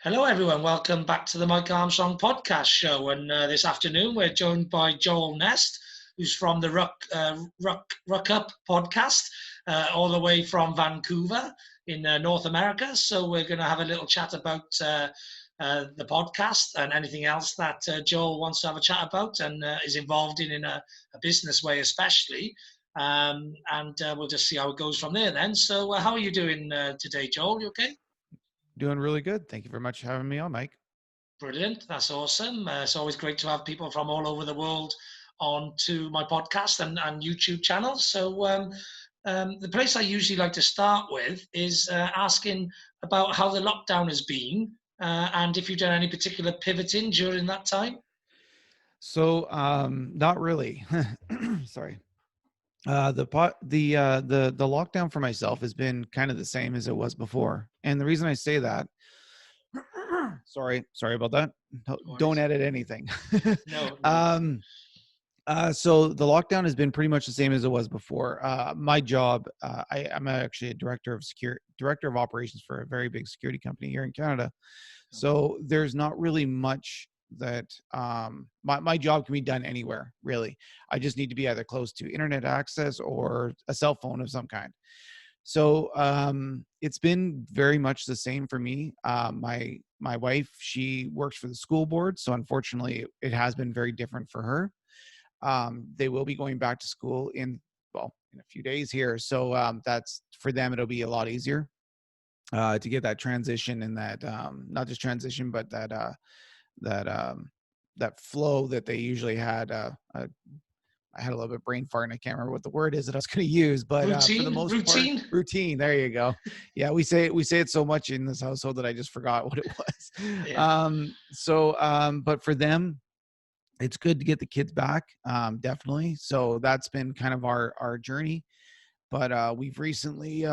Hello, everyone. Welcome back to the Mike Armstrong podcast show. And this afternoon, we're joined by Joel Nest, who's from the Ruck Up podcast, all the way from Vancouver in North America. So we're going to have a little chat about the podcast and anything else that Joel wants to have a chat about and is involved in a business way, especially. And we'll just see how it goes from there then. So how are you doing today, Joel? You okay? Doing really good. Thank you very much for having me on, Mike. Brilliant. That's awesome. It's always great to have people from all over the world on to my podcast and YouTube channel. So the place I usually like to start with is asking about how the lockdown has been and if you've done any particular pivoting during that time. So, not really. Sorry. The lockdown for myself has been kind of the same as it was before, and the reason I say that, sorry about that. Don't edit anything. No, no. um, so the lockdown has been pretty much the same as it was before. My job, I'm actually a director of operations for a very big security company here in Canada. So there's not really much that my job can be done anywhere, really. I just need to be either close to internet access or a cell phone of some kind. So it's been very much the same for me. My wife, she works for the school board, so unfortunately it has been very different for her. They will be going back to school in a few days here, so that's for them. It'll be a lot easier to get that transition and that not just transition, but that that flow that they usually had. I had a little bit of brain fart and I can't remember what the word is that I was going to use, but for the most part, Routine. routine. There you go. Yeah, we say it so much in this household that I just forgot what it was. Yeah. But for them, it's good to get the kids back, definitely. So that's been kind of our journey. But we've recently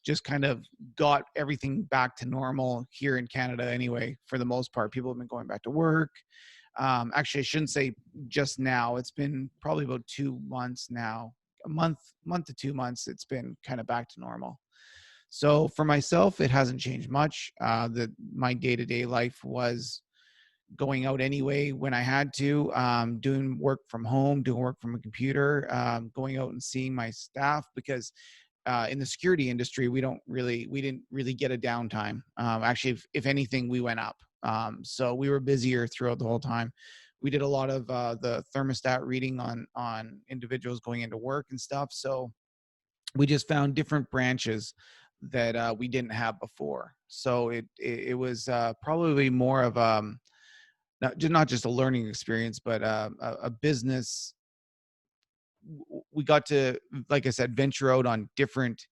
just kind of got everything back to normal here in Canada anyway. For the most part, people have been going back to work. Actually, I shouldn't say just now. It's been probably about 2 months now, a month to 2 months. It's been kind of back to normal. So for myself, it hasn't changed much. My day-to-day life was going out anyway when I had to, doing work from home, doing work from a computer, going out and seeing my staff because in the security industry, we didn't really get a downtime. Actually, if anything, we went up. So we were busier throughout the whole time. We did a lot of the thermostat reading on individuals going into work and stuff. So we just found different branches that we didn't have before. So it was probably more of not just a learning experience, but a business. We got to, like I said, venture out on different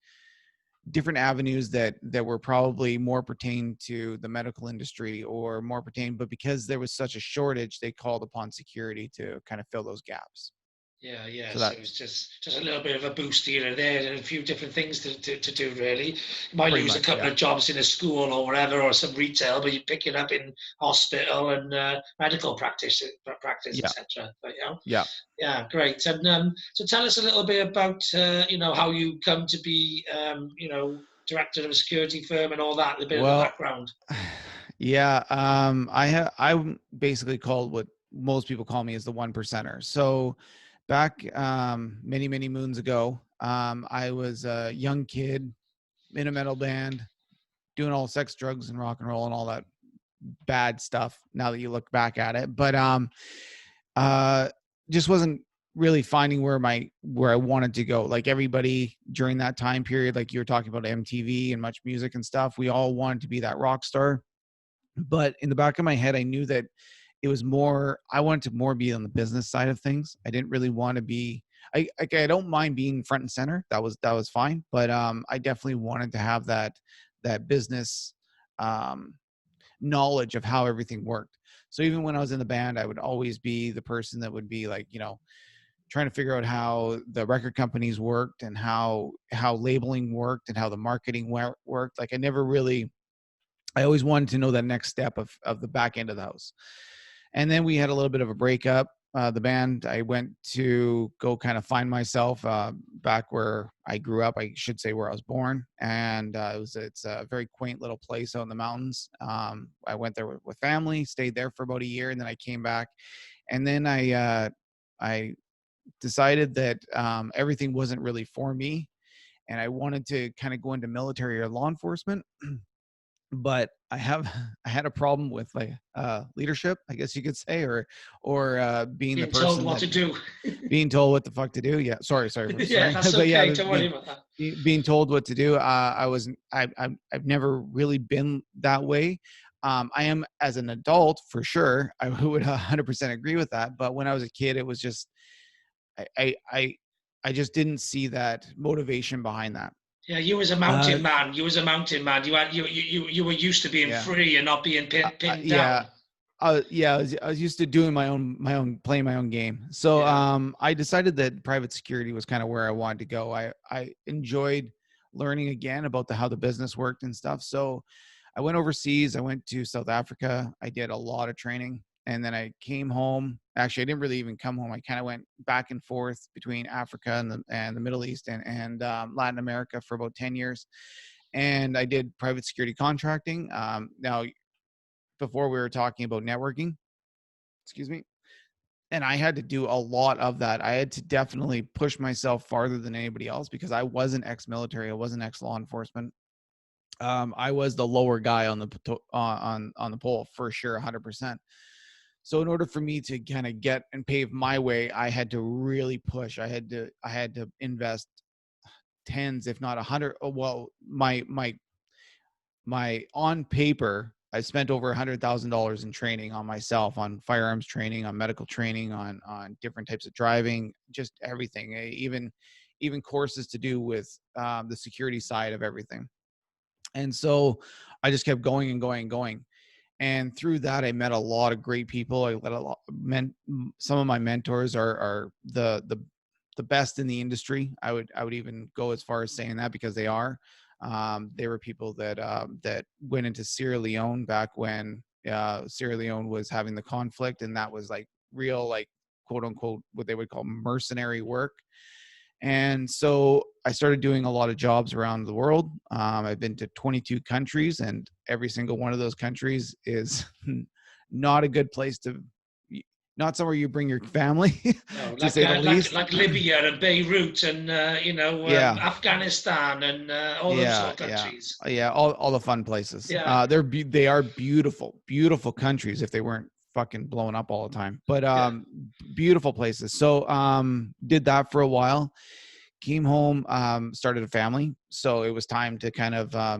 avenues that were probably more pertained to the medical industry or more pertained, but because there was such a shortage, they called upon security to kind of fill those gaps. Yeah, yeah. So So that it's just a little bit of a boost here and there, and a few different things to do. Really, you might pretty lose a much, couple yeah, of jobs in a school or whatever, or some retail, but you pick it up in hospital and medical practice, yeah, etc. But yeah. yeah, great. And so tell us a little bit about how you come to be director of a security firm and all that. A bit of the Well, background. yeah. I'm basically called what most people call me as the one percenter. So back many moons ago, I was a young kid in a metal band doing all sex, drugs, and rock and roll and all that bad stuff. Now that you look back at it, but uh, just wasn't really finding where I wanted to go. Like everybody during that time period, like you were talking about MTV and Much Music and stuff, we all wanted to be that rock star. But in the back of my head, I knew that it was more. I wanted to more be on the business side of things. I didn't really want to be. I don't mind being front and center. That was fine. But I definitely wanted to have that business um, knowledge of how everything worked. So even when I was in the band, I would always be the person that would be like, trying to figure out how the record companies worked and how labeling worked and how the marketing worked. Like I always wanted to know that next step of the back end of the house. And then we had a little bit of a breakup. the band, I went to go kind of find myself back where I grew up. I should say where I was born, and it's a very quaint little place out in the mountains. I went there with family, stayed there for about a year, and then I came back, and then I decided that everything wasn't really for me, and I wanted to kind of go into military or law enforcement. But I had a problem with like leadership, I guess you could say, or being the Being told person what that to do. being told what the fuck to do. Yeah, sorry for Yeah, swearing, that's but yeah, okay. Don't worry about that. being told what to do. I wasn't. I've never really been that way. I am as an adult for sure. I would 100% agree with that. But when I was a kid, it was just I I I, I just didn't see that motivation behind that. Yeah, you was a mountain Uh, man. You was a mountain man. You were used to being yeah, free and not being pinned yeah. down. Yeah, I was used to doing playing my own game. So Yeah. I decided that private security was kind of where I wanted to go. I enjoyed learning again about how the business worked and stuff. So I went overseas. I went to South Africa. I did a lot of training, and then I came home. Actually, I didn't really even come home. I kind of went back and forth between Africa and the Middle East and Latin America for about 10 years. And I did private security contracting. Now, before we were talking about networking, excuse me, and I had to do a lot of that. I had to definitely push myself farther than anybody else because I wasn't ex-military. I wasn't ex-law enforcement. I was the lower guy on on the pole for sure, 100%. So in order for me to kind of get and pave my way, I had to really push. I had to invest tens, if not 100. Well, my on paper, I spent over $100,000 in training on myself, on firearms training, on medical training, on different types of driving, just everything, even courses to do with the security side of everything. And so I just kept going and going and going. And through that, I met a lot of great people. Some of my mentors are the best in the industry. I would even go as far as saying that because they are. They were people that went into Sierra Leone back when Sierra Leone was having the conflict, and that was like real, like quote unquote, what they would call mercenary work. And so I started doing a lot of jobs around the world. I've been to 22 countries, and every single one of those countries is not a good place not somewhere you bring your family, No, to say the least. like Libya and Beirut and Yeah, Afghanistan and all those sort yeah, of yeah, countries. yeah. All the fun places. Yeah, They are beautiful, beautiful countries if they weren't fucking blowing up all the time. But yeah. beautiful places. So did that for a while. Came home, started a family, so it was time to kind of uh,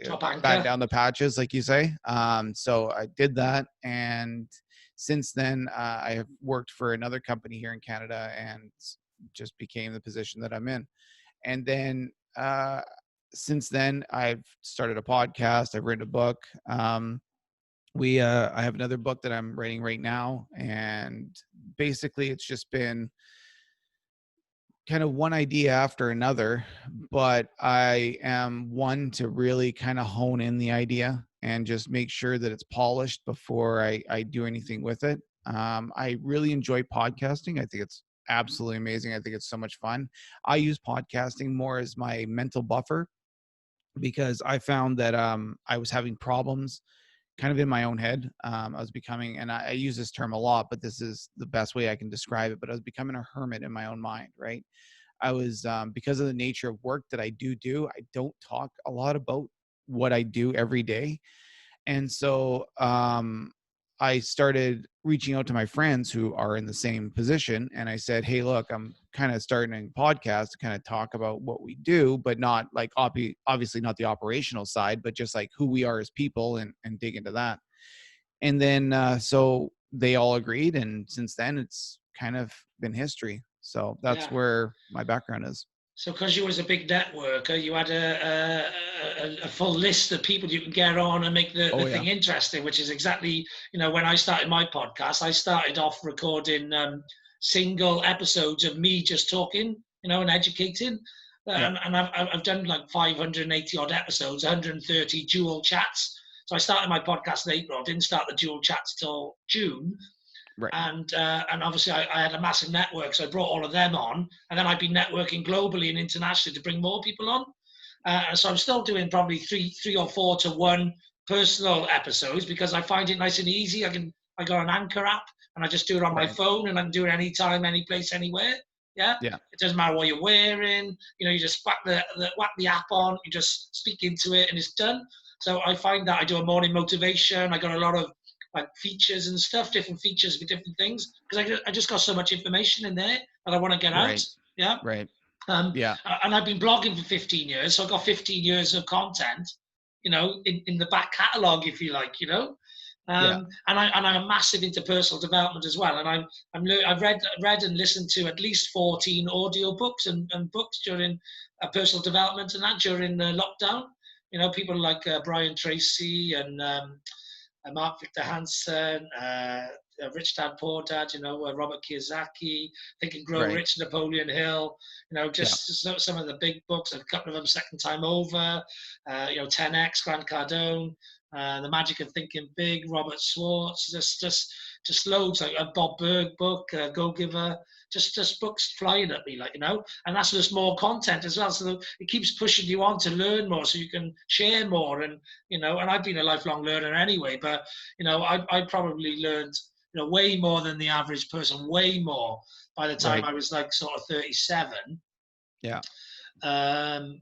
Top batten anchor. down the patches, like you say. So I did that, and since then, I have worked for another company here in Canada, and just became the position that I'm in. And then since then, I've started a podcast. I've written a book. I have another book that I'm writing right now, and basically, it's just been kind of one idea after another, but I am one to really kind of hone in the idea and just make sure that it's polished before I do anything with it. I really enjoy podcasting. I think it's absolutely amazing. I think it's so much fun. I use podcasting more as my mental buffer because I found that I was having problems kind of in my own head. I was becoming, and I use this term a lot, but this is the best way I can describe it. But I was becoming a hermit in my own mind, right? I was because of the nature of work that I do. I don't talk a lot about what I do every day, and so I started reaching out to my friends who are in the same position, and I said, "Hey, look, I'm kind of starting a podcast to kind of talk about what we do, but not like obviously not the operational side, but just like who we are as people, and dig into that." And then so they all agreed, and since then it's kind of been history. So that's Yeah. where my background is. So, because you was a big networker, you had a full list of people you can get on and make the Oh thing yeah, interesting, which is exactly, when I started my podcast, I started off recording single episodes of me just talking, and educating. yeah, And I've done like 580 odd episodes, 130 dual chats. So I started my podcast in April. I didn't start the dual chats till June. Right. And obviously I had a massive network, so I brought all of them on, and then I've been networking globally and internationally to bring more people on. So I'm still doing probably three or four to one personal episodes because I find it nice and easy. I got an Anchor app and I just do it on my Right. phone and I can do it anytime, any place, anywhere. Yeah. Yeah. It doesn't matter what you're wearing. You just whack the app on, you just speak into it, and it's done. So I find that I do a morning motivation. I got a lot of like features and stuff, different features for different things because I just got so much information in there that I want to get out. Right. Yeah. Right. Um, Yeah. and I've been blogging for 15 years, so I've got 15 years of content, in the back catalogue, if you like, Yeah. and I'm massive into personal development as well. And I've read and listened to at least 14 audio books and books during personal development and that during the lockdown. People like Brian Tracy and Mark Victor Hansen, Rich Dad Poor Dad, Robert Kiyosaki, Think and Grow Right. Rich, Napoleon Hill, Yeah. just some of the big books, a couple of them Second Time Over, 10X, Grant Cardone, The Magic of Thinking Big, Robert Schwartz, just loads, like a Bob Berg book, Go Giver, just books flying at me, and that's just more content as well. So it keeps pushing you on to learn more so you can share more. And I've been a lifelong learner anyway, but I probably learned way more than the average person, way more by the time Right. I was like sort of 37, Yeah.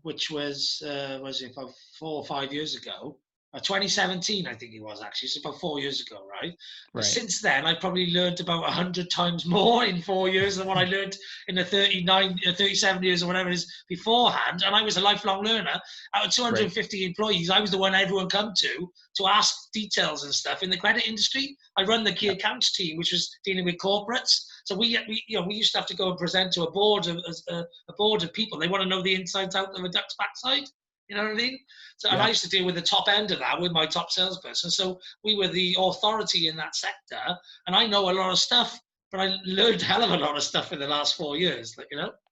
which was it about 4 or 5 years ago. 2017, I think it was actually. It's about 4 years ago, right? But Right. since then, I've probably learned about 100 times more in 4 years than what I learned in the 37 years or whatever it is beforehand. And I was a lifelong learner. Out of Right. 250 employees, I was the one everyone come to ask details and stuff. In the credit industry, I run the key Yep. accounts team, which was dealing with corporates. So we used to have to go and present to a board of people. They want to know the insides out of a duck's backside. You know what I mean? So, and I Yeah. used to deal with the top end of that with my top salesperson. So we were the authority in that sector, and I know a lot of stuff. But I learned a hell of a lot of. In the last 4 years.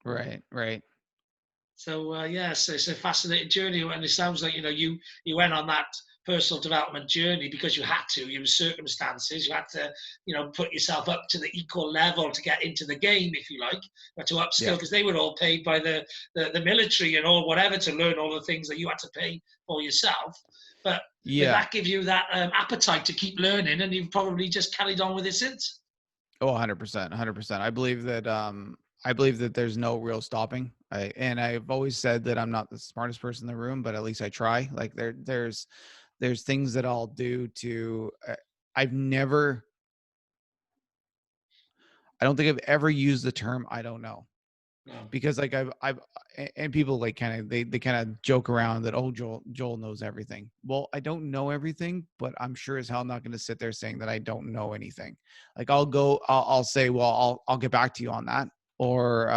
Right. Right. So yes, it's a fascinating journey, and it sounds like you went on that personal development journey because you had to. You were circumstances. You had to put yourself up to the equal level to get into the game, if you like, or to upskill Yeah. because they were all paid by the military and all whatever to learn all the things that you had to pay for yourself. But Yeah. that gives you that appetite to keep learning, and you've probably just carried on with it since. Oh, 100%. 100%. I believe that there's no real stopping. And I've always said that I'm not the smartest person in the room, but at least I try. Like there's things that I'll do to I've never I don't think I've ever used the term I don't know. No. Because like and people like they kind of joke around that, oh, Joel knows everything. Well, I don't know everything, but I'm sure as hell not going to sit there saying that I don't know anything. Like I'll say, well, I'll get back to you on that, or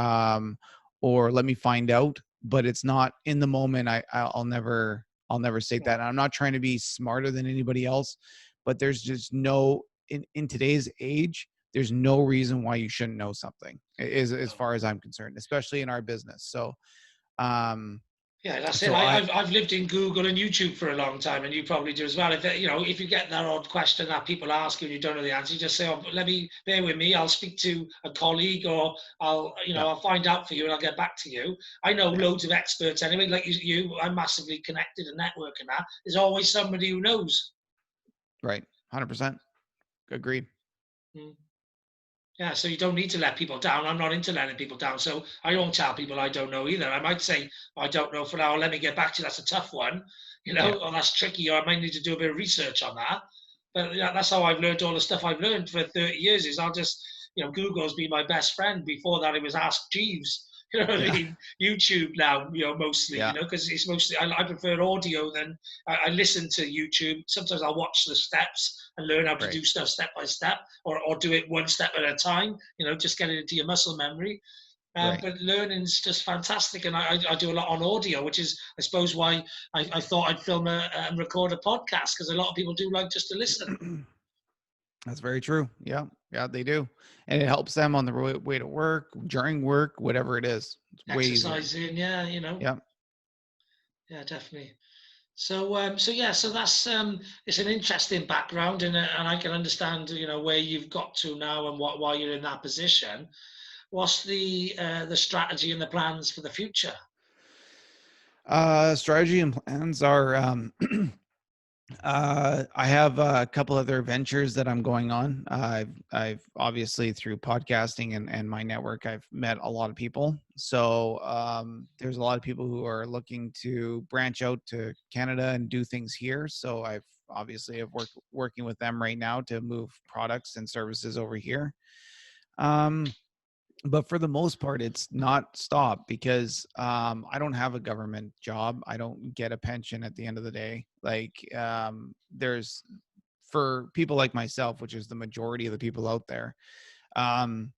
let me find out, but it's not in the moment. I'll never state that. And I'm not trying to be smarter than anybody else, but there's just no in today's age, there's no reason why you shouldn't know something as far as I'm concerned, especially in our business. So, Yeah, that's it. so I, I've lived in Google and YouTube for a long time, and you probably do as well. If you get that odd question that people ask you and you don't know the answer, you just say, "Oh, bear with me. I'll speak to a colleague, or yeah, I'll find out for you, and I'll get back to you." I know yeah, loads of experts anyway. Like I'm massively connected and networking. That there's always somebody who knows. right. 100%. Agreed. Mm. Yeah, so you don't need to let people down. I'm not into letting people down. So I don't tell people I don't know either. I might say, I don't know for now. Let me get back to you. That's a tough one, Yeah. or that's tricky, or I might need to do a bit of research on that. But yeah, that's how I've learned all the stuff I've learned for 30 years is I'll just, Google's been my best friend. Before that, it was Ask Jeeves. You know what I Yeah. mean? YouTube now, mostly, Yeah. because it's mostly, I prefer audio than I listen to YouTube. Sometimes I'll watch the steps and learn how to Right. do stuff step by step or do it one step at a time, just get it into your muscle memory. Right. But learning's just fantastic. And I do a lot on audio, which is, I suppose, why I thought I'd film and record a podcast because a lot of people do like just to listen. That's very true. Yeah. Yeah, they do. And it helps them on the way to work, during work, whatever it is. It's way easier. Exercising, yeah, Yeah. yeah, definitely. So that's it's an interesting background, and I can understand where you've got to now and why you're in that position. What's the strategy and the plans for the future? Strategy and plans are I have a couple other ventures that I'm going on. I've obviously through podcasting and my network, I've met a lot of people. So there's a lot of people who are looking to branch out to Canada and do things here. So I've obviously have working with them right now to move products and services over here. Um, but for the most part, it's not stopped because I don't have a government job. I don't get a pension at the end of the day. Like there's for people like myself, which is the majority of the people out there, um,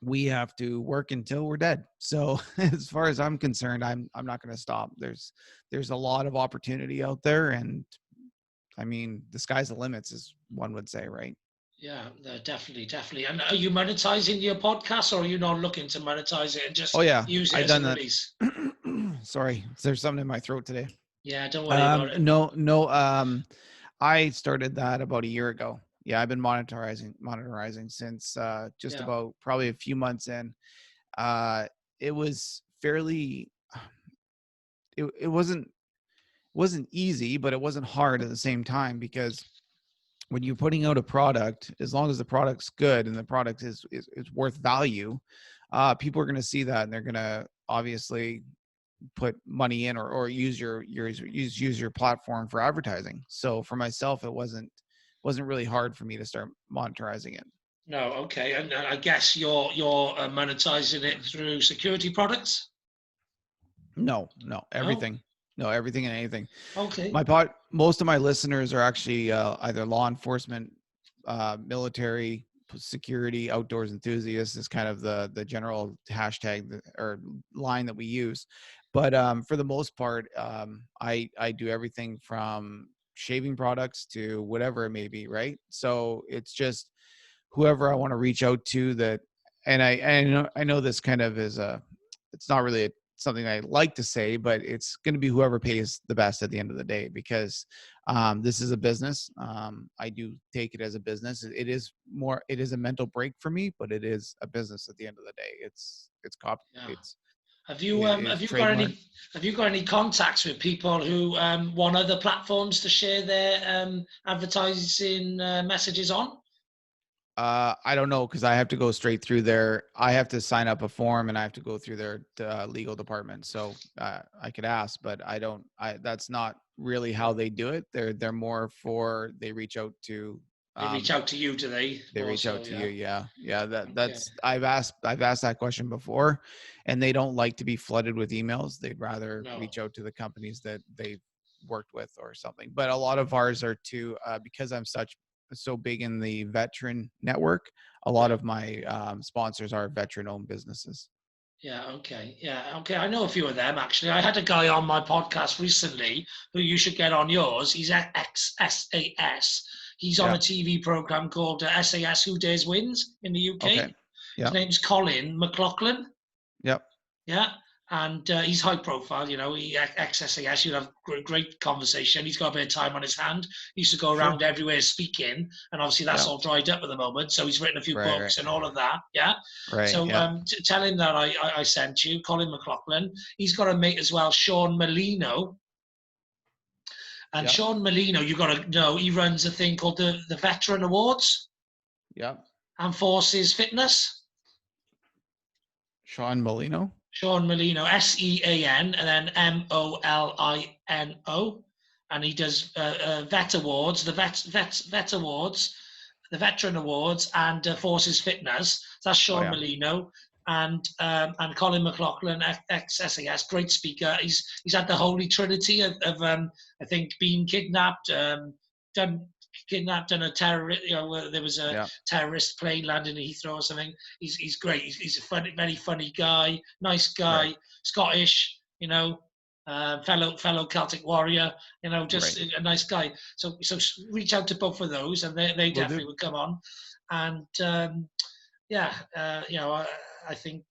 we have to work until we're dead. So as far as I'm concerned, I'm not going to stop. There's a lot of opportunity out there, and I mean the sky's the limits, as one would say, right? Yeah, definitely, definitely. And are you monetizing your podcast, or are you not looking to monetize it and Oh just yeah, use it I've as a done that. release? Sorry, there's something in my throat today. Yeah, don't worry about it. No. I started that about a year ago. Yeah, I've been monitorizing since just Yeah. about probably a few months in. Uh, it was fairly. It wasn't easy, but it wasn't hard at the same time because when you're putting out a product, as long as the product's good and the product is worth value, people are going to see that and they're going to obviously put money in or use your platform for advertising. So for myself, it wasn't really hard for me to start monetizing it. No, okay. And I guess you're monetizing it through security products? No, No? everything. No, everything and anything. Okay. Most of my listeners are actually either law enforcement, military, security, outdoors enthusiasts is kind of the general hashtag or line that we use. But for the most part, I do everything from shaving products to whatever it may be, right? So it's just whoever I want to reach out to that, and I know this kind of is it's not really something I like to say, but it's going to be whoever pays the best at the end of the day because this is a business. I do take it as a business. It is a mental break for me, but it is a business at the end of the day. Yeah. It's Have it you is trademark. have you got any contacts with people who want other platforms to share their advertising messages on? I don't know because I have to go straight through there. I have to sign up a form and I have to go through their legal department. So I could ask, but I don't. That's not really how No. they do it. They're more for they reach out to They reach um out to you, do they? they More reach out so, to yeah. you. Yeah, yeah. Okay. That's I've asked that question before, and they don't like to be flooded with emails. They'd rather No. reach out to the companies that they've worked with or something. But a lot of ours are too because I'm so big in the veteran network. A lot Yeah. of my sponsors are veteran-owned businesses. Yeah, okay. Yeah, okay. I know a few of them actually. I had a guy on my podcast recently who you should get on yours. He's ex SAS. He's on Yeah. a TV program called SAS Who Dares Wins in the Okay. UK. His Yeah. name's Colin McLaughlin. Yep. Yeah. And he's high profile, he ex-SAS, you'd have great conversation. He's got a bit of time on his hand. He used to go Sure. around everywhere speaking, and obviously that's Yeah. all dried up at the moment. So he's written a few Right. Right. books and all of that. Yeah. Right. So Yeah. tell him that I sent you, Colin McLaughlin. He's got a mate as well, Sean Molino. And Yep. Sean Molino, you got to know, he runs a thing called the Veteran Awards Yep. and Forces Fitness. Sean Molino. Sean Molino, SEAN, and then MOLINO, and he does Vet Awards, the Vet Awards, the Veteran Awards, and Forces Fitness. That's Oh Sean yeah. Molino, and Colin McLaughlin, ex SAS, great speaker. He's had the Holy Trinity of I think being kidnapped, done kidnapped and a terrorist. Where there was a Yeah. terrorist plane landing in Heathrow or something. He's great. He's a very funny guy, nice Right. guy, Scottish. Fellow Celtic warrior. Just Right. a nice guy. So reach out to both of those, and they Will do. definitely would come on. And yeah, I think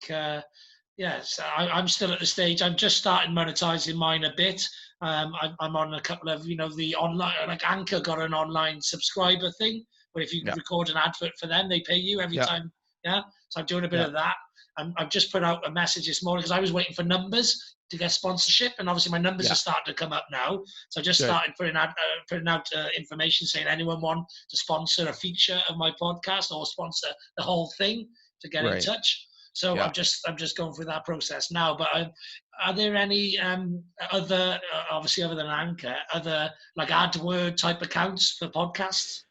Yes, I'm still at the stage. I'm just starting monetizing mine a bit. I'm on a couple of, the online, like Anchor got an online subscriber thing, where if you Yeah. record an advert for them, they pay you every Yeah. time. Yeah. So I'm doing a bit Yeah. of that. I've just put out a message this morning because I was waiting for numbers to get sponsorship, and obviously my numbers are Yeah. starting to come up now. So I just Good. started putting out information saying anyone want to sponsor a feature of my podcast or sponsor the whole thing to get in Right. touch. So Yeah. I'm just going through that process now. But are there any other, obviously other than Anchor, other like AdWord type accounts for podcasts?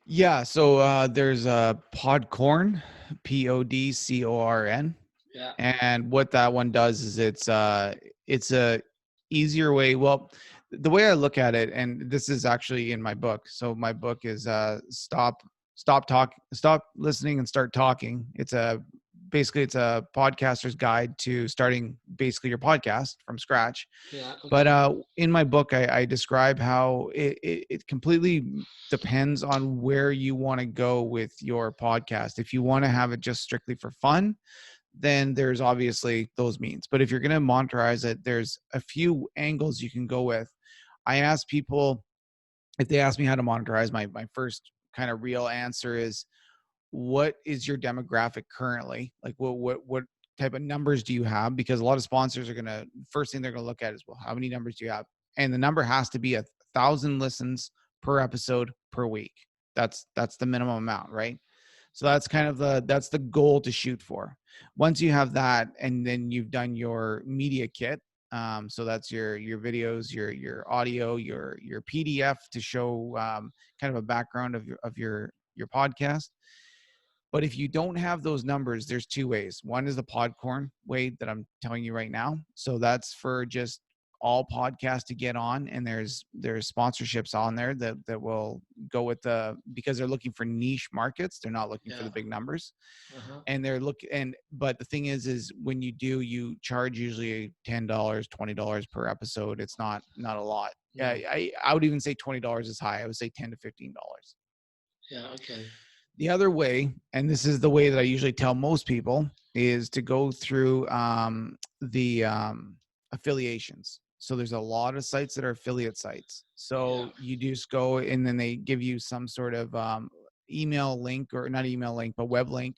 Yeah. So there's a Podcorn, Podcorn. Yeah, And what that one does is it's a easier way. Well, the way I look at it, and this is actually in my book. So my book is stop listening and start talking. It's a podcaster's guide to starting basically your podcast from scratch. yeah, But okay, in my book, I describe how it completely depends on where you want to go with your podcast. If you want to have it just strictly for fun, then there's obviously those means. But if you're going to monetize it, there's a few angles you can go with. I ask people, if they ask me how to monetize, my first kind of real answer is, what is your demographic currently? Like what type of numbers do you have? Because a lot of sponsors are gonna, first thing they're gonna look at is, well, how many numbers do you have? And the number has to be 1,000 listens per episode per week. That's the minimum amount, right? So that's kind of that's the goal to shoot for. Once you have that, and then you've done your media kit, so that's your videos, your audio, your PDF to show kind of a background of your podcast. But if you don't have those numbers, there's two ways. One is the Podcorn way that I'm telling you right now. So that's for just all podcasts to get on, and there's sponsorships on there that will go with because they're looking for niche markets. They're not looking for yeah, the big numbers. uh-huh. And but the thing is when you charge usually $10, $20 per episode. It's not a lot. No, I would even say $20 is high. I would say $10 to $15. yeah, okay, The other way, and this is the way that I usually tell most people, is to go through the affiliations. So there's a lot of sites that are affiliate sites. yeah, So you just go and then they give you some sort of email link, or not email link, but web link.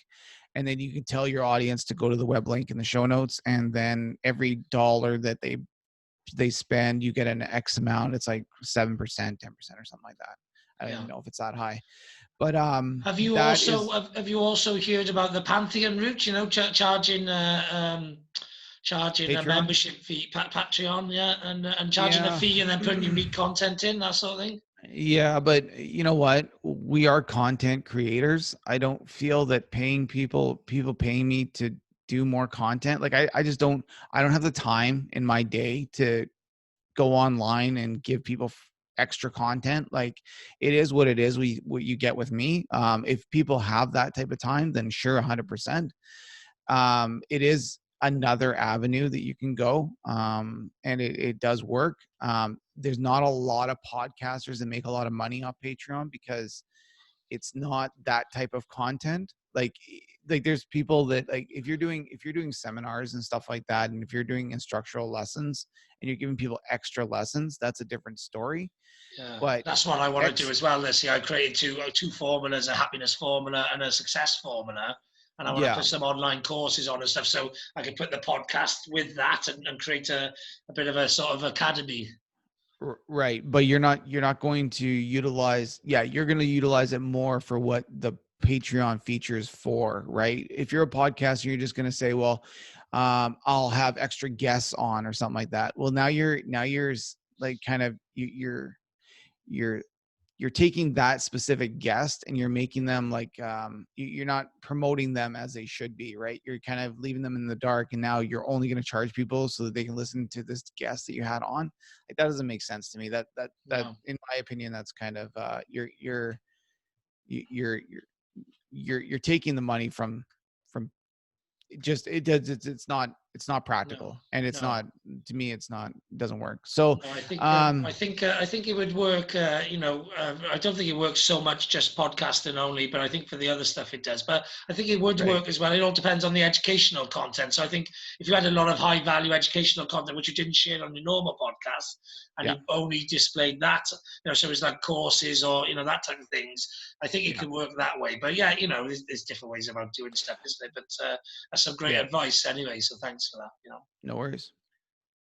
And then you can tell your audience to go to the web link in the show notes. And then every dollar that they spend, you get an X amount. It's like 7%, 10% or something like that. I don't yeah. even know if it's that high. But that is, Have you also heard about the Pantheon route? Charging a Patreon. membership fee, Patreon, yeah, and charging a Yeah. fee and then putting unique content in, that sort of thing. Yeah, but you know what? We are content creators. I don't feel that people paying me to do more content. Like I just I don't have the time in my day to go online and give people extra content. Like, it is what it is. What you get with me. If people have that type of time, then sure, 100%. It is another avenue that you can go, and it does work. There's not a lot of podcasters that make a lot of money off Patreon because it's not that type of content. Like there's people that, like, if you're doing seminars and stuff like that, and if you're doing instructional lessons and you're giving people extra lessons, that's a different story. Yeah, But that's what I want to do ex as well. This year, I created two formulas: a happiness formula and a success formula. And I want to yeah. put some online courses on and stuff, so I can put the podcast with that and create a bit of a sort of academy. Right, but you're not going to utilize, yeah, you're going to utilize it more for what the Patreon features for, right? If you're a podcaster, you're just going to say, well, I'll have extra guests on or something like that. Well, now you're like kind of you're you're taking that specific guest and you're making them like, you're not promoting them as they should be, right? You're kind of leaving them in the dark, and now you're only going to charge people so that they can listen to this guest that you had on. Like, that doesn't make sense to me. That No, in my opinion, that's kind of you're you're taking the money from just, it does, it's not it's not No, practical, and it's no. not, to me, it doesn't work. So No, um I think it would work. I don't think it works so much just podcasting only, but I think for the other stuff it does. But I think it would right. work as well. It all depends on the educational content. So I think if you had a lot of high value educational content which you didn't share on your normal podcast, and Yeah. you only displayed that, so it's like courses or that type of things. I think it Yeah. could work that way. But yeah, there's different ways about doing stuff, isn't it? But that's some great Yeah. advice anyway. So thanks for that. No worries.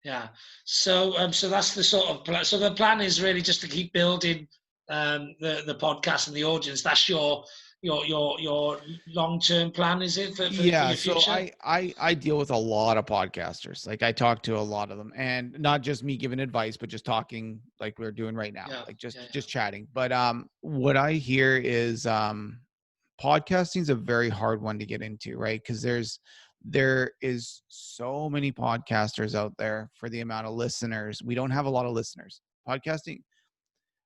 Yeah. So that's the sort of plan. So the plan is really just to keep building the podcast and the audience. That's your long term plan, is it for Yeah, your so future? I deal with a lot of podcasters. Like, I talk to a lot of them, and not just me giving advice, but just talking like we're doing right now, Yeah. like Yeah. just chatting. But what I hear is podcasting is a very hard one to get into, right? Because there is so many podcasters out there for the amount of listeners. We don't have a lot of listeners. Podcasting.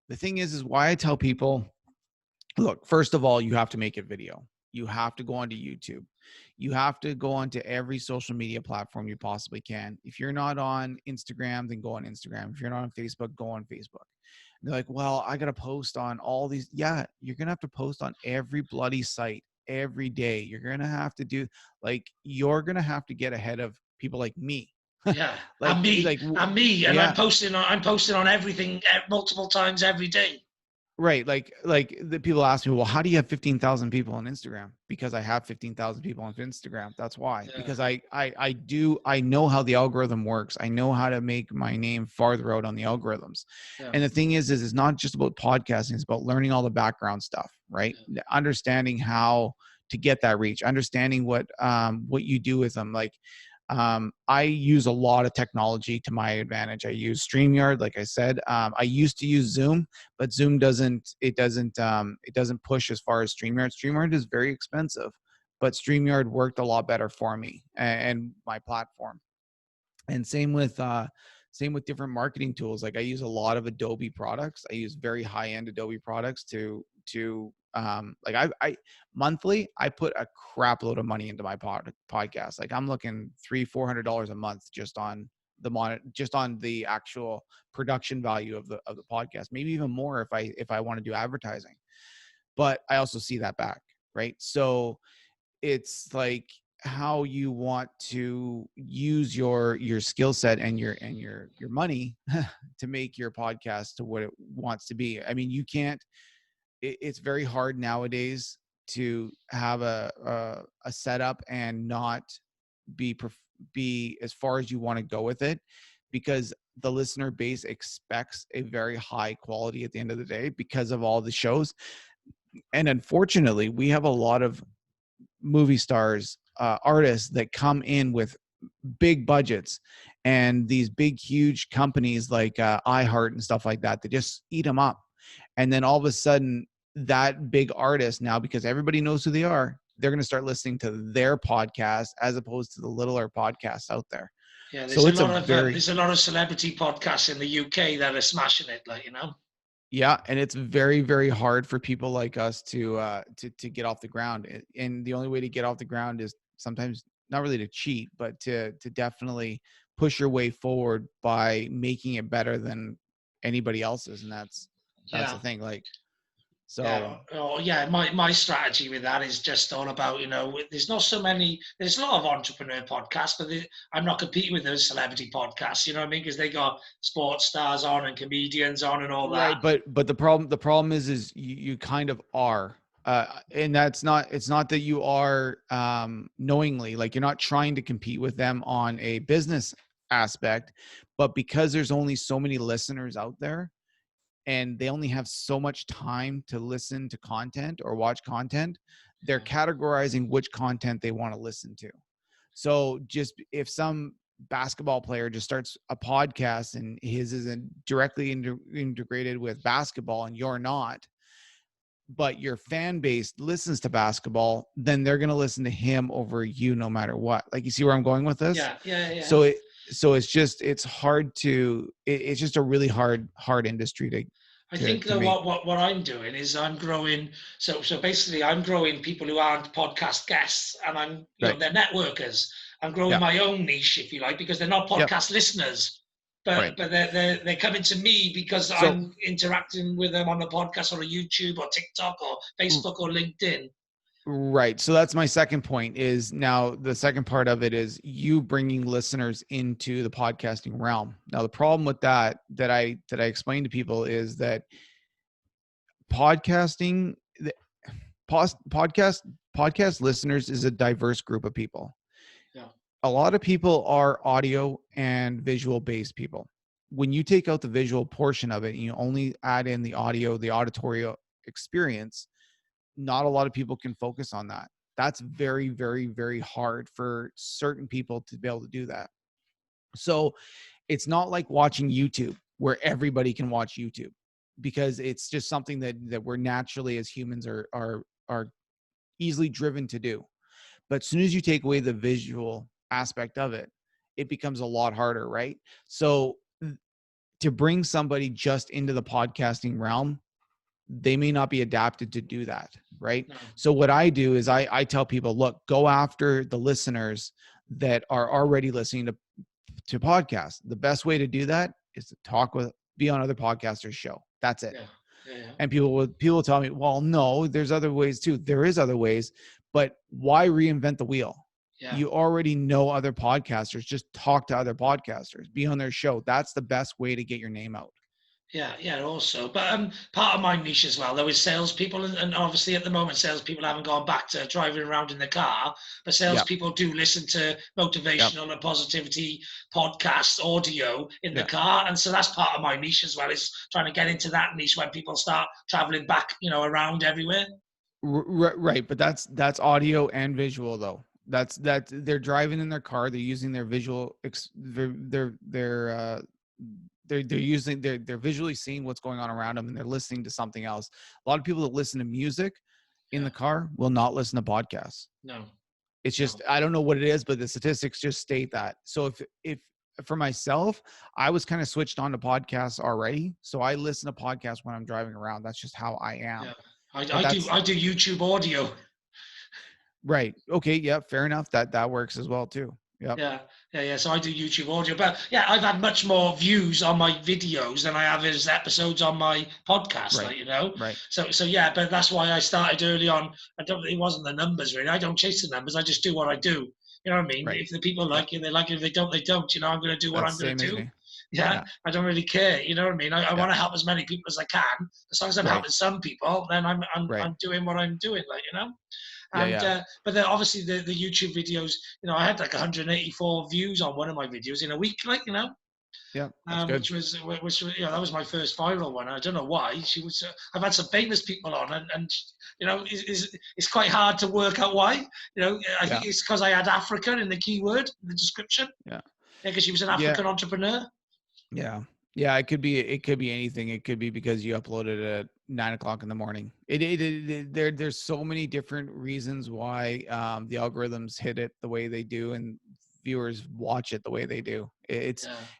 The thing is why I tell people, look, first of all, you have to make a video. You have to go onto YouTube. You have to go onto every social media platform you possibly can. If you're not on Instagram, then go on Instagram. If you're not on Facebook, go on Facebook. And they're like, well, I got to post on all these. Yeah, you're going to have to post on every bloody site every day. You're going to have to do, like, you're going to have to get ahead of people like me. Yeah. like, like, And yeah. I'm posting on everything multiple times every day. Right. Like the people ask me, well, how do you have 15,000 people on Instagram? Because I have 15,000 people on Instagram. That's why. Yeah. Because I know how the algorithm works. I know how to make my name farther out on the algorithms. Yeah. And the thing is it's not just about podcasting. It's about learning all the background stuff, right? Yeah. Understanding how to get that reach, understanding what you do with them. Like, I use a lot of technology to my advantage. I use StreamYard, like I said. I used to use Zoom, but Zoom doesn't push as far as StreamYard. StreamYard is very expensive, but StreamYard worked a lot better for me and my platform. And same with different marketing tools. Like, I use a lot of Adobe products. I use very high end Adobe products to like, I monthly I put a crap load of money into my podcast. Like, I'm looking $300-400 a month just on just on the actual production value of the podcast, maybe even more if I want to do advertising. But I also see that back, right? So it's like how you want to use your skill set and your money to make your podcast to what it wants to be. I mean, you can't, it's very hard nowadays to have a setup and not be as far as you want to go with it, because the listener base expects a very high quality at the end of the day because of all the shows. And unfortunately, we have a lot of movie stars, artists that come in with big budgets, and these big, huge companies like iHeart and stuff like that, they just eat them up. And then all of a sudden, that big artist now, because everybody knows who they are, they're going to start listening to their podcast as opposed to the littler podcasts out there. Yeah. So it's a very, There's a lot of celebrity podcasts in the UK that are smashing it. yeah, and it's very, very hard for people like us to get off the ground. And the only way to get off the ground is sometimes not really to cheat, but to definitely push your way forward by making it better than anybody else's. And that's Yeah. the thing. Like, Yeah, so yeah. My strategy with that is just all about there's not so many. There's a lot of entrepreneur podcasts, but I'm not competing with those celebrity podcasts. You know what I mean? Because they got sports stars on and comedians on and all that. right, but the problem is you kind of are. And that's not, it's not that you are knowingly, like, you're not trying to compete with them on a business aspect, but because there's only so many listeners out there, and they only have so much time to listen to content or watch content, they're categorizing which content they want to listen to. So just if some basketball player just starts a podcast and his isn't directly integrated with basketball and you're not, but your fan base listens to basketball, then they're going to listen to him over you no matter what. Like, you see where I'm going with this? Yeah, yeah, yeah. So it's hard to, it's just a really hard industry I think to that make. what I'm doing is I'm growing. So basically, I'm growing people who aren't podcast guests, and Right. they're networkers, I'm growing my own niche, if you like, because they're not Yep. podcast listeners. But Right. they're coming to me because So I'm interacting with them on a podcast or a YouTube or TikTok or Facebook or LinkedIn. right. So that's my second point. Is now the second part of it is you bringing listeners into the podcasting realm. Now the problem with that I explain to people is that podcasting the podcast listeners is a diverse group of people. Yeah. A lot of people are audio and visual based people. When you take out the visual portion of it and you only add in the audio, the auditory experience, not a lot of people can focus on that. That's very, very, very hard for certain people to be able to do that. So it's not like watching YouTube where everybody can watch YouTube, because it's just something that we're naturally as humans are easily driven to do. But as soon as you take away the visual aspect of it, it becomes a lot harder, right? So to bring somebody just into the podcasting realm, they may not be adapted to do that, right? No. So what I do is I tell people, look, go after the listeners that are already listening to podcasts. The best way to do that is to be on other podcasters' show. That's it. Yeah. Yeah. And people will tell me, well, no, there's other ways too. There is other ways, but why reinvent the wheel? Yeah. You already know other podcasters. Just talk to other podcasters, be on their show. That's the best way to get your name out. Yeah, also. But part of my niche as well, though, is salespeople. And obviously at the moment, salespeople haven't gone back to driving around in the car. But salespeople do listen to motivational and positivity podcasts, audio in the car. And so that's part of my niche as well, is trying to get into that niche when people start traveling back, around everywhere. Right. But that's audio and visual, though. That's they're driving in their car. They're using their visual, they're visually seeing what's going on around them, and they're listening to something else. A lot of people that listen to music in the car will not listen to podcasts. No, it's just, I don't know what it is, but the statistics just state that. So if for myself, I was kind of switched on to podcasts already. So I listen to podcasts when I'm driving around. That's just how I am. Yeah. I do YouTube audio. Right. Okay. Yeah. Fair enough. That works as well too. Yep. Yeah. So I do YouTube audio, but yeah, I've had much more views on my videos than I have as episodes on my podcast. Right. Right. So yeah, but that's why I started early on. It wasn't the numbers really. I don't chase the numbers. I just do what I do. You know what I mean? Right. If the people like it, they like it. If they don't, they don't. I'm going to do what I'm going to do. Yeah, I don't really care. You know what I mean? I want to help as many people as I can. As long as I'm helping some people, then I'm doing what I'm doing. And but then obviously the YouTube videos, I had like 184 views on one of my videos in a week, Yeah, that's good. which was that was my first viral one. I don't know why. I've had some famous people on, and it's quite hard to work out why. I think it's because I had African in the keyword, in the description. Yeah, because she was an African entrepreneur. Yeah, it could be anything. It could be because you uploaded at 9 o'clock in the morning. There's so many different reasons why the algorithms hit it the way they do and viewers watch it the way they do.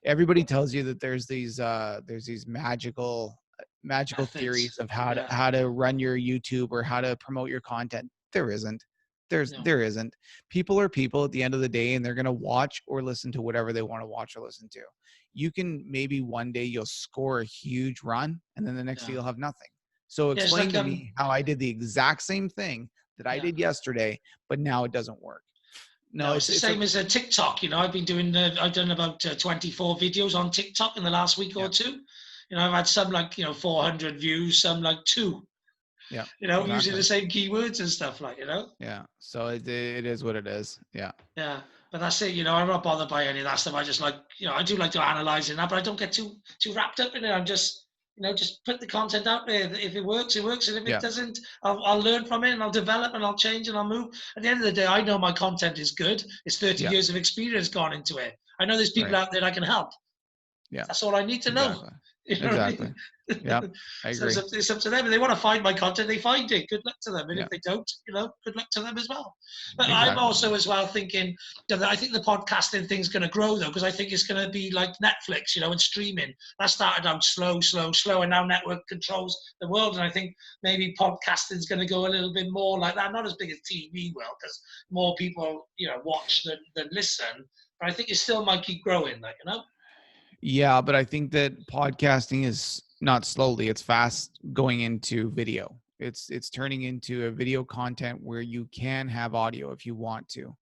Everybody tells you that there's these magical methods, theories of how to run your YouTube or how to promote your content. There isn't. There isn't. People are people at the end of the day, and they're going to watch or listen to whatever they want to watch or listen to. You can maybe one day you'll score a huge run, and then the next day you'll have nothing. So explain to me how I did the exact same thing that I did yesterday, but now it doesn't work. No, it's the same as a TikTok. I've been doing. I've done about 24 videos on TikTok in the last week or two. I've had some 400 views, some 2. Yeah. Using the same keywords and stuff Yeah. So it is what it is. Yeah. Yeah. But that's it. I'm not bothered by any of that stuff. I just I do like to analyze it, but I don't get too wrapped up in it. I'm just, just put the content out there. If it works, it works. And if it doesn't, I'll learn from it and I'll develop and I'll change and I'll move. At the end of the day, I know my content is good. It's 30 years of experience gone into it. I know there's people out there I can help. Yeah. That's all I need to know. You know what I Exactly. mean? Yeah, I So agree. it's up to them. If they want to find my content, they find it. Good luck to them. And Yeah, if they don't, good luck to them as well. But I'm exactly. also as well thinking that I think the podcasting thing's going to grow though, because I think it's going to be like Netflix, and streaming. That started out slow, slow, slow, and now network controls the world. And I think maybe podcasting's going to go a little bit more like that. Not as big as TV will, because more people, watch than listen. But I think it still might keep growing, Yeah, but I think that podcasting is not slowly, it's fast going into video. It's turning into a video content where you can have audio if you want to.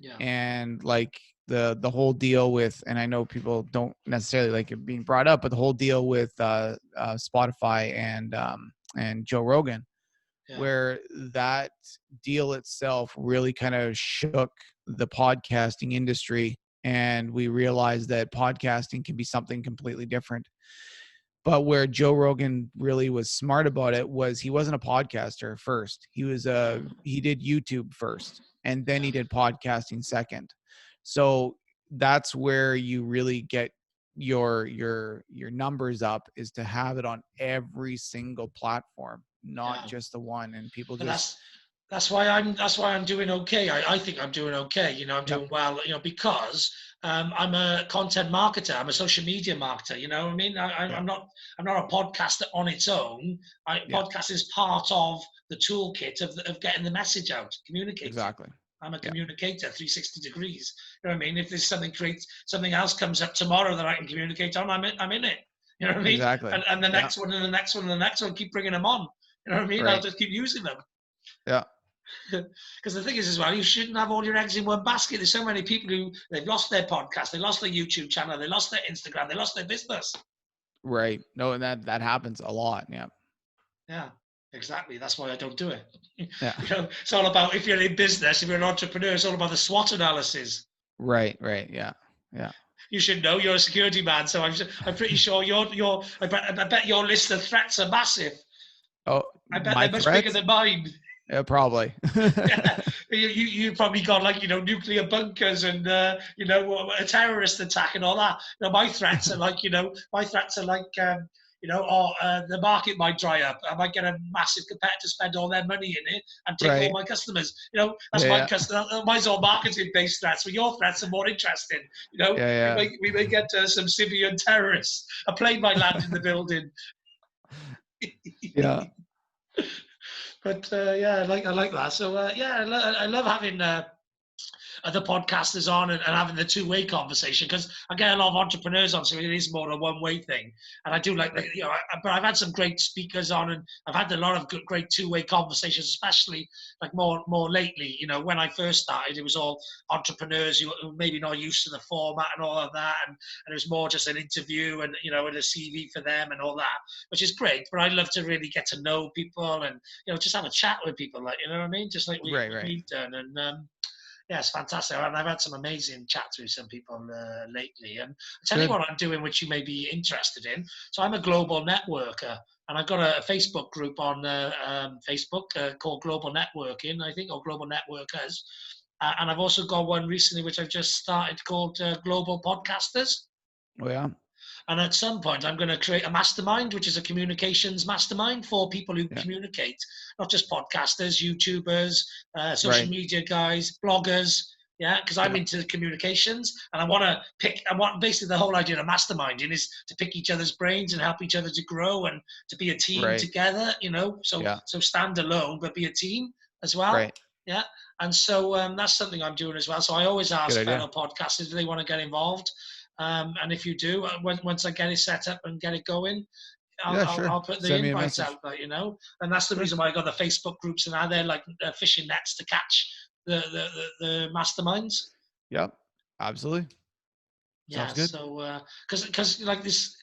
Yeah. And like the whole deal with, and I know people don't necessarily like it being brought up, but the whole deal with Spotify and Joe Rogan, Yeah. where that deal itself really kind of shook the podcasting industry, and we realized that podcasting can be something completely different. But where Joe Rogan really was smart about it was he wasn't a podcaster first. He did YouTube first, and then Yeah. he did podcasting second. So that's where you really get your numbers up, is to have it on every single platform, not Yeah. just the one. And people But just that's why I'm doing okay. I think I'm doing okay. I'm yep, doing well. Because I'm a content marketer. I'm a social media marketer. You know what I mean? yeah, I'm not a podcaster on its own. yeah, Podcast is part of the toolkit of getting the message out, communicating. exactly. I'm a Yeah, communicator, 360 degrees. You know what I mean? If there's something else comes up tomorrow that I can communicate on, I'm in it. You know what I mean? exactly. And the Yeah, next one, and the next one, and the next one, keep bringing them on. You know what I mean? I'll right. just keep using them. Yeah, Because the thing is, as well, you shouldn't have all your eggs in one basket. There's so many people who they've lost their podcast, they lost their YouTube channel, they lost their Instagram, they lost their business. right. No, and that happens a lot. Yeah, Yeah, exactly. That's why I don't do it. yeah. It's all about, if you're in business, if you're an entrepreneur, it's all about the SWOT analysis. Right, right. Yeah, yeah. You should know you're a security man, so I'm pretty sure I bet your list of threats are massive. Oh, I bet my they're much bigger threats? than mine. Yeah, probably. Yeah, you probably got like nuclear bunkers and a terrorist attack and all that. My threats are like the market might dry up. I might get a massive competitor spend all their money in it and take all Right. my customers. That's my Yeah, customer. Mine's all marketing based threats, but your threats are more interesting. yeah, yeah, We may get some Syrian terrorists. A plane might land in the building. yeah. But yeah, I like that. So yeah, I love having other podcasters on and having the two-way conversation, because I get a lot of entrepreneurs on, so it is more a one-way thing. And I do like, Right. but I've had some great speakers on, and I've had a lot of great two-way conversations, especially like more lately. When I first started, it was all entrepreneurs who were maybe not used to the format and all of that, and it was more just an interview and and a CV for them and all that, which is great. But I love to really get to know people and just have a chat with people, like what I mean, just like Right, right. we've done. And yeah, it's fantastic. And I've had some amazing chats with some people lately. And I'll tell you Good. what I'm doing, which you may be interested in. So I'm a global networker, and I've got a Facebook group on Facebook called Global Networking, I think, or Global Networkers. And I've also got one recently, which I've just started, called Global Podcasters. Oh yeah. And at some point, I'm going to create a mastermind, which is a communications mastermind for people who Yeah. communicate, not just podcasters, YouTubers, social Right. media guys, bloggers. Yeah, because I'm Yeah. into communications, and I want to pick. I want basically the whole idea of masterminding is to pick each other's brains and help each other to grow and to be a team Right. together. So Yeah. stand alone, but be a team as well. Right. Yeah, and so that's something I'm doing as well. So I always Good ask idea. fellow podcasters, do they want to get involved? And if you do, once I get it set up and get it going, I'll, Yeah, I'll, sure. I'll put the Send me a invites message. out, and that's the Good. reason why I got the Facebook groups, and now they're like fishing nets to catch the masterminds. Yep. Absolutely. Sounds Yeah, good. so because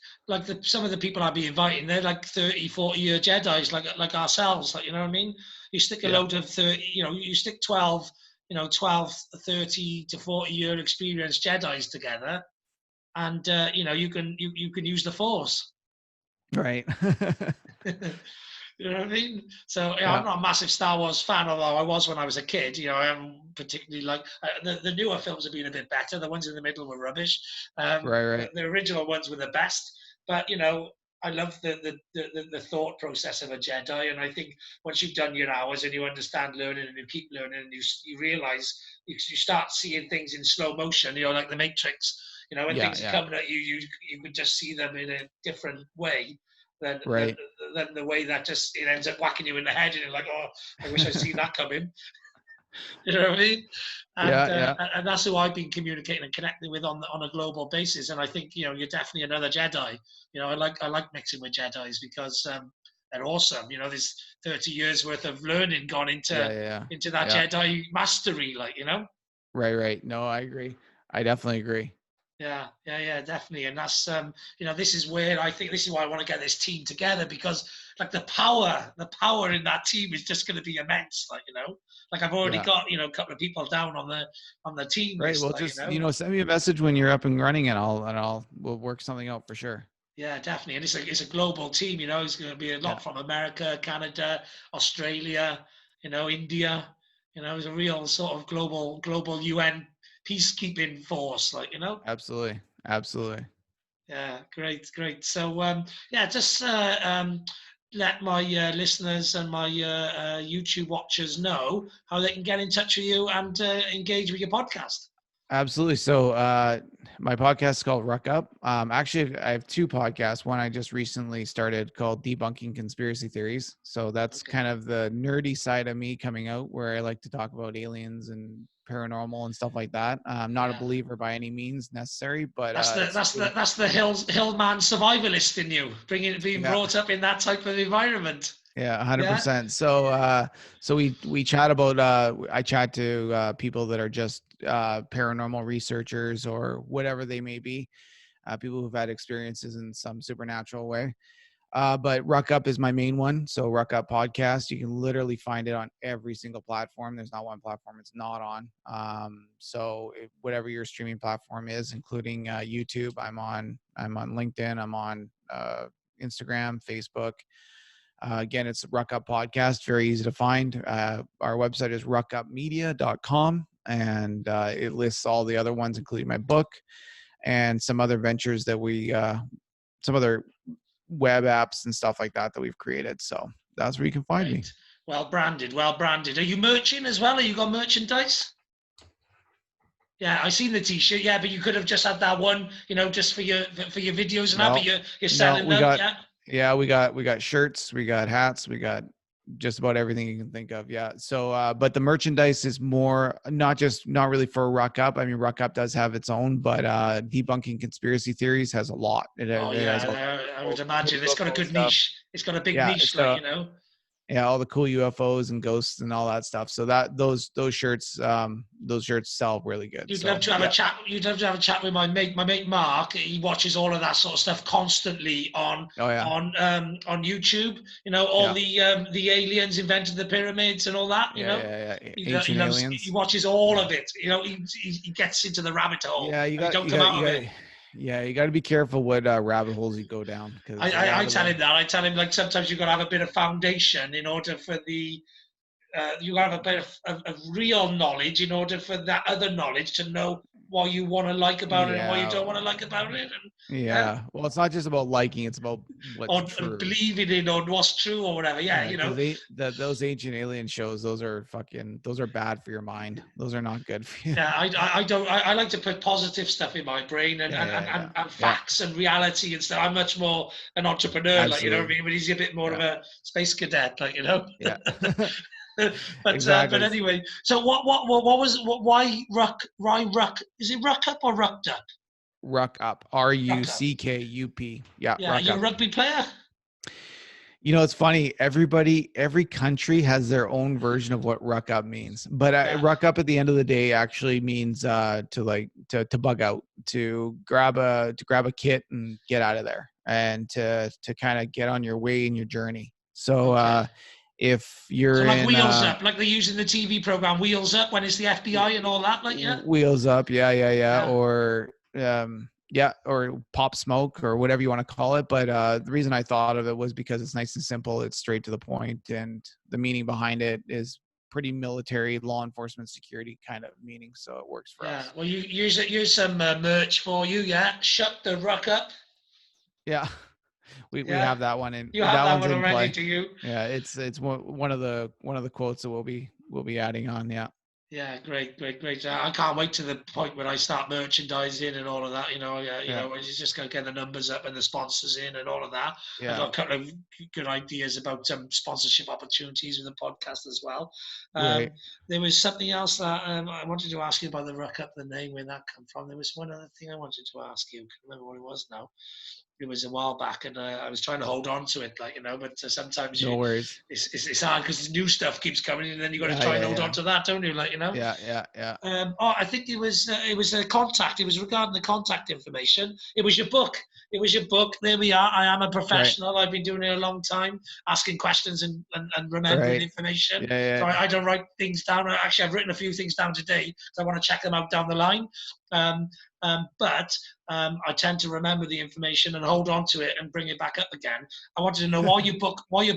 some of the people I'll be inviting, they're like 30, 40-year Jedis, like ourselves, like, you know what I mean? You stick a Yeah. load of 30, you stick 12, 30 to 40-year experienced Jedis together, and you can use the Force. Right. You know what I mean? So yeah, I'm Yeah. not a massive Star Wars fan, although I was when I was a kid. I am particularly like the newer films have been a bit better. The ones in the middle were rubbish. Right, But right. the original ones were the best. But I love the thought process of a Jedi, and I think once you've done your hours and you understand learning and you keep learning, and you realize you start seeing things in slow motion. Like the Matrix. When Yeah, things are yeah. coming at you, you can just see them in a different way than than, Right. than the way that just it ends up whacking you in the head, and you're like, oh, I wish I'd seen that coming. You know what I mean? Yeah, And yeah. and that's who I've been communicating and connecting with on a global basis. And I think you're definitely another Jedi. I like mixing with Jedi's because they're awesome. There's 30 years worth of learning gone Yeah, into yeah, yeah. into that Yeah. Jedi mastery. Right, right. No, I agree. I definitely agree. Yeah, definitely. And that's this is where I think this is why I want to get this team together, because like the power in that team is just going to be immense. Like I've already Yeah. got a couple of people down on the team Right. list. Well, just, send me a message when you're up and running, and we'll work something out for sure. Yeah, definitely. And it's a global team. It's going to be a Yeah. lot from America, Canada, Australia, India. It's a real sort of global UN peacekeeping force. Absolutely. Absolutely. Yeah, great. So, yeah, just let my listeners and my YouTube watchers know how they can get in touch with you and engage with your podcast. Absolutely. So, my podcast is called Ruck Up. Actually, I have two podcasts. One I just recently started called Debunking Conspiracy Theories. So that's Okay. kind of the nerdy side of me coming out, where I like to talk about aliens and paranormal and stuff like that. I'm not a Yeah, believer by any means necessary, but that's the it's that's the really, that's the hillman survivalist in you, being yeah. brought up in that type of environment. Yeah, Yeah, 100%. So we chat about I chat to people that are just paranormal researchers or whatever they may be, people who've had experiences in some supernatural way. But Ruck Up is my main one. So Ruck Up podcast, you can literally find it on every single platform. There's not one platform it's not on. So whatever your streaming platform is, including YouTube, I'm on LinkedIn, I'm on Instagram, Facebook. Again, it's Ruck Up Podcast, very easy to find. Our website is ruckupmedia.com, and it lists all the other ones, including my book and some other ventures that some other web apps and stuff like that we've created. So that's where you can find me. great. Well branded, well branded. Are you merching as well? Are you got merchandise? Yeah, I seen the T-shirt. Yeah, but you could have just had that one, just for your videos and that. But No, you're no, selling them. Yeah. we got shirts, we got hats, we got just about everything you can think of. Yeah. So, but the merchandise is more not really for Ruck Up. I mean, Ruck Up does have its own, but Debunking Conspiracy Theories has a lot. Oh It has all yeah, I would cool imagine it's got a UFO good stuff. niche. It's got a big Yeah, niche, yeah, all the cool UFOs and ghosts and all that stuff. So those shirts sell really good. You'd love So to have a yeah. chat. You'd love to have a chat with my mate Mark. He watches all of that sort of stuff constantly on Oh yeah. on YouTube. All Yeah. the aliens invented the pyramids and all that. Yeah. He Ancient loves. He aliens. watches all Yeah. of it. He gets into the rabbit hole Yeah, and he don't come out of it. you got to be careful what rabbit holes you go down, because the I rabbit tell hole. him that. I tell him like sometimes you've got to have a bit of foundation in order for you have a bit of real knowledge in order for that other knowledge to know what you want to like about it and what you Yeah. don't want to like about it, Yeah. Well, it's not just about liking, it's about what's or true. believing in or what's true or whatever. Yeah, Yeah, because those ancient alien shows, those are bad for your mind. Those are not good for you. yeah. I don't. I like to put positive stuff in my brain and, Yeah, and, yeah, and, yeah. and and Yeah, facts and reality and stuff. I'm much more an entrepreneur, like what I absolutely. mean. But he's a bit more Yeah. of a space cadet, Yeah. but Exactly. anyway, so what was why ruck is it ruck up or rucked up? Ruck Up. Ruck up. RUCKUP. Yeah, Yeah, are Ruck you a Up. rugby player? It's funny. Every country has their own version of what Ruck Up means. But Yeah, Ruck Up at the end of the day actually means to bug out, to grab a kit and get out of there, and to kind of get on your way in your journey. So okay. if you're So like in Wheels Up, like they use in the TV program Wheels Up when it's the FBI and all that, yeah, Wheels Up, yeah, yeah, or or Pop Smoke, or whatever you want to call it. But the reason I thought of it was because it's nice and simple, it's straight to the point, and the meaning behind it is pretty military, law enforcement, security kind of meaning, so it works for yeah. us. Well, you use some merch for you, yeah. Shut the ruck up. Yeah. We Yeah, have that one in, you have that that one's one in already, play. do you? Yeah, it's one of the quotes that we'll be adding on. Yeah. Yeah, great, great, great. I can't wait to the point when I start merchandising and all of that. Yeah. You just got to get the numbers up and the sponsors in and all of that. I've Yeah. got a couple of good ideas about sponsorship opportunities with the podcast as well. Right. There was something else that I wanted to ask you about the Ruck Up, the name, where that come from. There was one other thing I wanted to ask you. I can't remember what it was now. It was a while back, and I was trying to hold on to it, but sometimes No worries. it's hard because new stuff keeps coming, and then you got to Yeah. try and Yeah. hold on Yeah. to that, don't you? Yeah. Yeah. Yeah. I think it was a contact. It was regarding the contact information. It was your book. It was your book. There we are. I am a Right. professional. I've been doing it a long time, asking questions and remembering Right. information. Yeah. Yeah. So I don't write things down. Actually, I've written a few things down today because I want to check them out down the line. But I tend to remember the information and hold on to it and bring it back up again. I wanted to know why your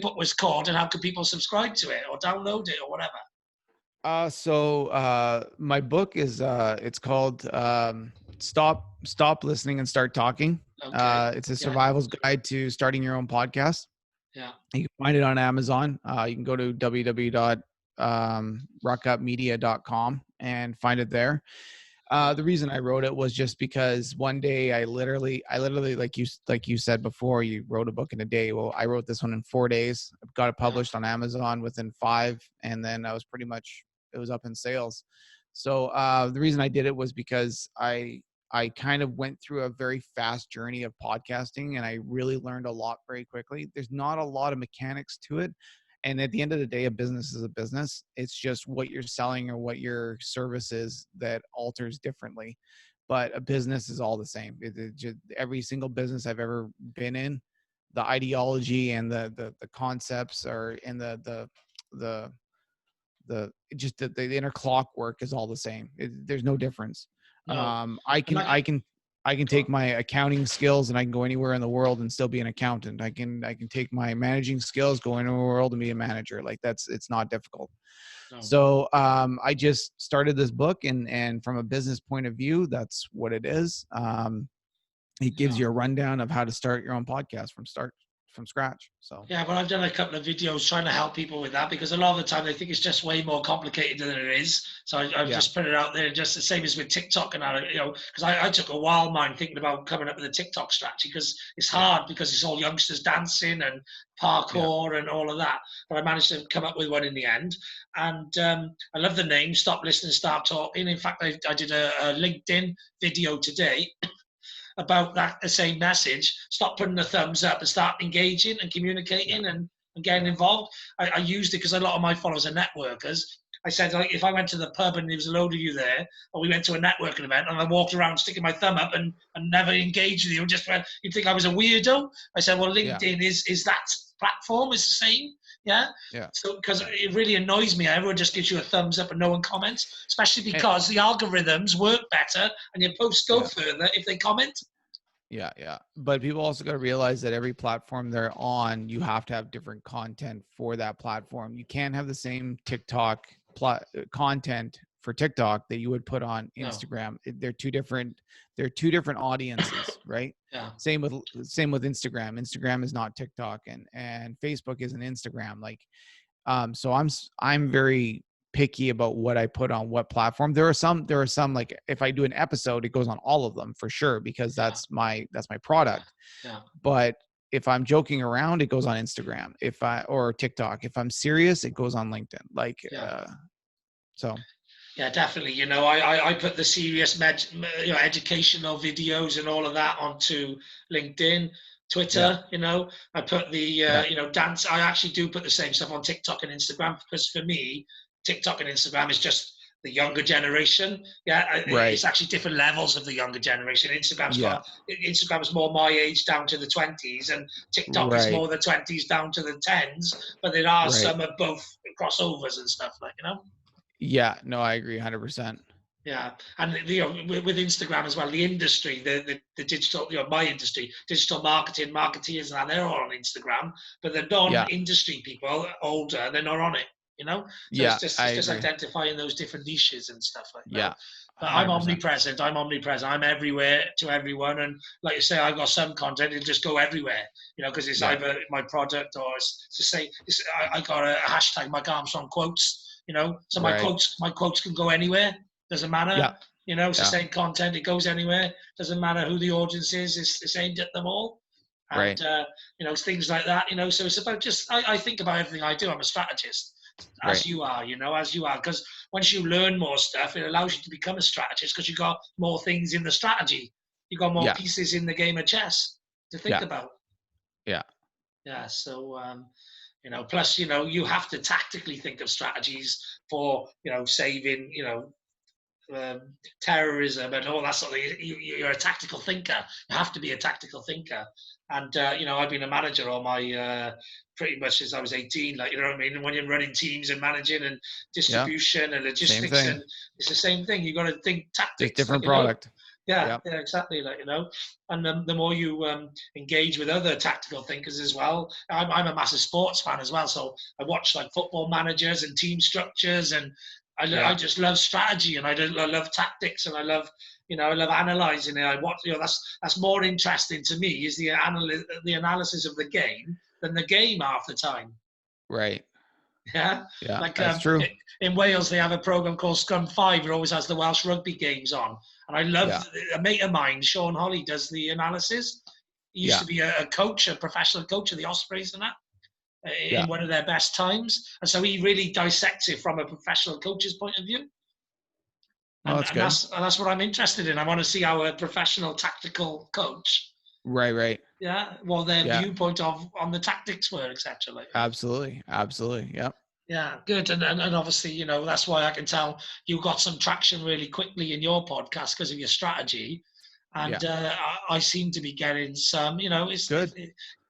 book was called and how could people subscribe to it or download it or whatever. My book is it's called Stop Listening and Start Talking. Okay. It's a Yeah. survival's guide to starting your own podcast. Yeah. You can find it on Amazon. You can go to www.ruckupmedia.com and find it there. The reason I wrote it was just because one day I literally like you said before, you wrote a book in a day. Well, I wrote this one in 4 days. I got it published on Amazon within 5, and then I was it was up in sales. So the reason I did it was because I kind of went through a very fast journey of podcasting, and I really learned a lot very quickly. There's not a lot of mechanics to it. And at the end of the day, a business is a business. It's just what you're selling or what your service is that alters differently. But a business is all the same. Every single business I've ever been in, the ideology and the concepts are in the inner clockwork is all the same. There's no difference. No. I And can take my accounting skills and I can go anywhere in the world and still be an accountant. I can take my managing skills, go anywhere in the world and be a manager. Like it's not difficult. no. So I just started this book, and from a business point of view, that's what it is. It gives you a rundown of how to start your own podcast from scratch. So Yeah, well, I've done a couple of videos trying to help people with that because a lot of the time they think it's just way more complicated than it is. So I've just put it out there, just the same as with TikTok and because I took a while, mind thinking about coming up with a TikTok strategy because it's hard because it's all youngsters dancing and parkour and all of that. But I managed to come up with one in the end, and I love the name. Stop listening, start talking. In fact, I did a LinkedIn video today about that the same message. Stop putting the thumbs up and start engaging and communicating and getting involved. I used it because a lot of my followers are networkers. I said, like, if I went to the pub and there was a load of you there, or we went to a networking event and I walked around sticking my thumb up and never engaged with you, just went, you'd think I was a weirdo. I said, well, LinkedIn is that platform is the same. Yeah. So because it really annoys me, everyone just gives you a thumbs up and no one comments, especially because the algorithms work better and your posts go further if they comment. Yeah. But people also got to realize that every platform they're on, you have to have different content for that platform. You can't have the same TikTok content for TikTok that you would put on Instagram. No. They're two different audiences, right? Yeah. Same with Instagram. Instagram is not TikTok, and Facebook isn't Instagram. Like, so I'm very picky about what I put on what platform. There are some like if I do an episode, it goes on all of them for sure because that's my product. Yeah. But if I'm joking around, it goes on Instagram. Or TikTok. If I'm serious, it goes on LinkedIn. Like, so. Yeah, definitely. I put the serious educational videos and all of that onto LinkedIn, Twitter. I put the dance. I actually do put the same stuff on TikTok and Instagram because for me, TikTok and Instagram is just the younger generation. It's actually different levels of the younger generation. Instagram's more my age down to the 20s, and TikTok is more the 20s down to the 10s. But there are some of both crossovers and stuff Yeah, no, I agree 100%. Yeah, and with Instagram as well, the industry, the digital, my industry, digital marketing, marketeers, and they're all on Instagram, but the non-industry people, older, they're not on it. So it's just identifying those different niches and stuff like that. But I'm 100%. omnipresent. I'm everywhere to everyone. And like you say, I've got some content, it'll just go everywhere, because it's either my product or it's to say, I got a hashtag Mike Armstrong quotes, so my Right. quotes can go anywhere. Doesn't matter. Yeah. It's the same content. It goes anywhere. Doesn't matter who the audience is. It's aimed at them all. And, Right. things like that, so it's about just, I think about everything I do. I'm a strategist, as Right. you are, because once you learn more stuff, it allows you to become a strategist because you got more things in the strategy. You got more Yeah. pieces in the game of chess to think about. Yeah. Yeah. So, plus, you have to tactically think of strategies for, saving, terrorism and all that sort of thing. You're a tactical thinker. You have to be a tactical thinker. And, I've been a manager all my, pretty much since I was 18, like, you know what I mean? And when you're running teams and managing and distribution and Same logistics, thing. and it's the same thing. You got to think tactics. Just different like, product. Yeah, exactly. Like, and the more you engage with other tactical thinkers as well. I'm a massive sports fan as well, so I watch like football managers and team structures, and I just love strategy, and I love tactics, and I love analyzing it. I watch, that's more interesting to me is the analysis of the game than the game half the time. Right. Yeah, Yeah. like That's true. in Wales they have a program called Scrum 5. It always has the Welsh rugby games on, and I love a mate of mine, Sean Holly, does the analysis. He used to be a coach, a professional coach of the Ospreys and that in one of their best times, and so he really dissects it from a professional coach's point of view. Oh, that's good. That's what I'm interested in. I want to see how a professional tactical coach, Right. well, their viewpoint on the tactics were, etc. Like, Absolutely. Yep. yeah, good. And obviously, that's why I can tell you got some traction really quickly in your podcast because of your strategy. And I seem to be getting some, it's good.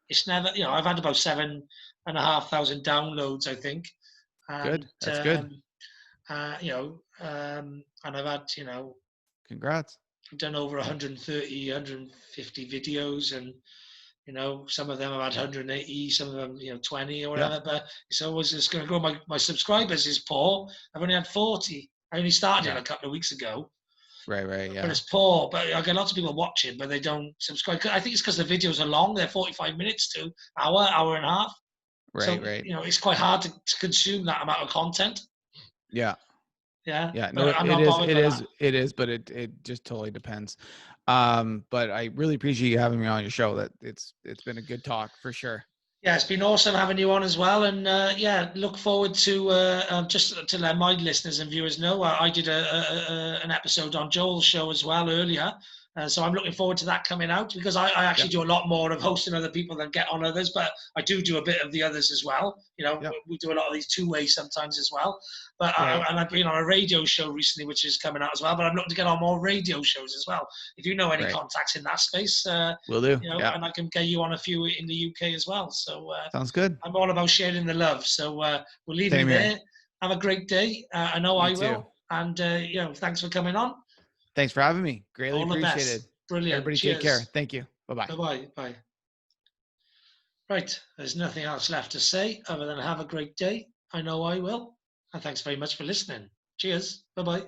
It's never, I've had about 7,500 downloads, I think. And, good. That's good. and I've had, Congrats. I've done over 130, 150 videos, and some of them have had 180, some of them 20 or whatever. But it's always just going to grow. My subscribers is poor. I've only had 40. I only started it a couple of weeks ago. Right. Yeah. But it's poor. But I get lots of people watching, but they don't subscribe. I think it's because the videos are long. They're 45 minutes to hour and a half. Right. It's quite hard to consume that amount of content. Yeah. Yeah. No, I'm not bothered by that. It is, but it just totally depends. But I really appreciate you having me on your show. That it's been a good talk for sure. Yeah, it's been awesome having you on as well, and look forward to just to let my listeners and viewers know. I did an episode on Joel's show as well earlier, so I'm looking forward to that coming out because I actually do a lot more of hosting other people than get on others, but I do a bit of the others as well. We do a lot of these two-way sometimes as well. But and I've been on a radio show recently, which is coming out as well. But I'm looking to get on more radio shows as well. If you know any contacts in that space, will do. And I can get you on a few in the UK as well. So sounds good. I'm all about sharing the love. So we'll leave it there. Have a great day. I know I will. And thanks for coming on. Thanks for having me. Greatly appreciated. Best. Brilliant. Everybody Cheers. take care. Thank you. Bye-bye. Bye-bye. Bye. Right. There's nothing else left to say other than have a great day. I know I will. And thanks very much for listening. Cheers. Bye-bye.